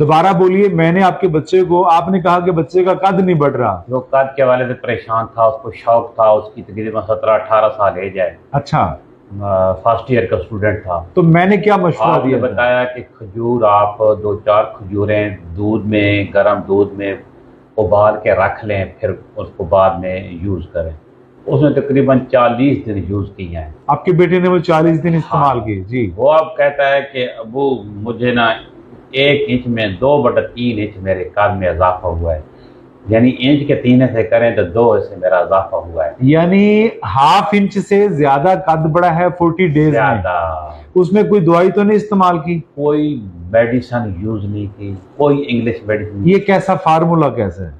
دوبارہ بولیے. میں نے آپ کے بچے کو, آپ نے کہا کہ بچے کا قد نہیں بڑھ رہا. جو قد کے حوالے سے پریشان تھا, اس کو شوق تھا, اس کی تقریباً 17-18 سال ایج ہے, اچھا, فرسٹ ایئر کا اسٹوڈنٹ تھا. تو میں نے کیا مشورہ آپ نے دیا تھا؟ بتایا کہ کھجور آپ 2-4 کھجوریں دودھ میں, گرم دودھ میں ابال کے رکھ لیں, پھر اس کو بعد میں یوز کریں. اس نے تقریباً 40 دن یوز کیے ہیں. آپ کے بیٹے نے وہ 40 دن استعمال کیے؟ جی. وہ اب کہتا ہے کہ ابو مجھے نا 1 انچ میں 2/3 انچ میرے قد میں اضافہ ہوا ہے. یعنی انچ کے 3 سے کریں تو 2 سے میرا اضافہ ہوا ہے. یعنی ½ انچ سے زیادہ قد بڑا ہے 40 ڈیز میں. زیادہ. اس میں کوئی دوائی تو نہیں استعمال کی؟ کوئی میڈیسن یوز نہیں کی, کوئی انگلش میڈیسن. یہ کیسا فارمولا کیسا ہے؟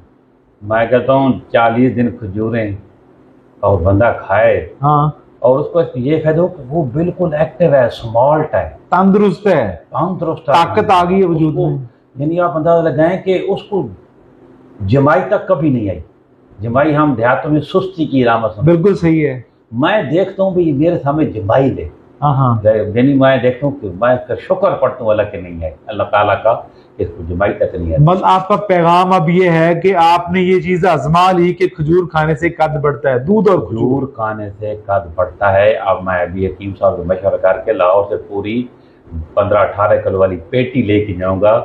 میں کہتا ہوں 40 دن کھجوریں اور بندہ کھائے, ہاں, اور اس کو یہ فائدہ ہو کہ وہ بالکل ایکٹیو ہے, سمارٹ ہے, تندرست ہے, تندرست ہے, طاقت آ گئی ہے وجود میں. یعنی آپ اندازہ لگائیں کہ اس کو جمائی تک کبھی نہیں آئی. جمائی ہم دیہاتوں میں سستی کی علامت سمجھتے ہیں. بالکل صحیح ہے. میں دیکھتا ہوں بھی میرے سامنے جمائی لے, ہاں ہاں, یعنی میں دیکھتا ہوں کہ میں اس کا شکر پڑھتا ہوں اللہ کے نہیں ہے, اللہ تعالیٰ کا, کہ اس کو جمائی تک نہیں ہے. مطلب آپ کا پیغام اب یہ ہے کہ آپ نے یہ چیز آزما لی کہ کھجور کھانے سے قد بڑھتا ہے, دودھ اور کھجور کھانے سے قد بڑھتا ہے. اب میں ابھی حکیم صاحب سے مشورہ کر کے لاہور سے پوری 15-18 کلو والی پیٹی لے کے جاؤں گا.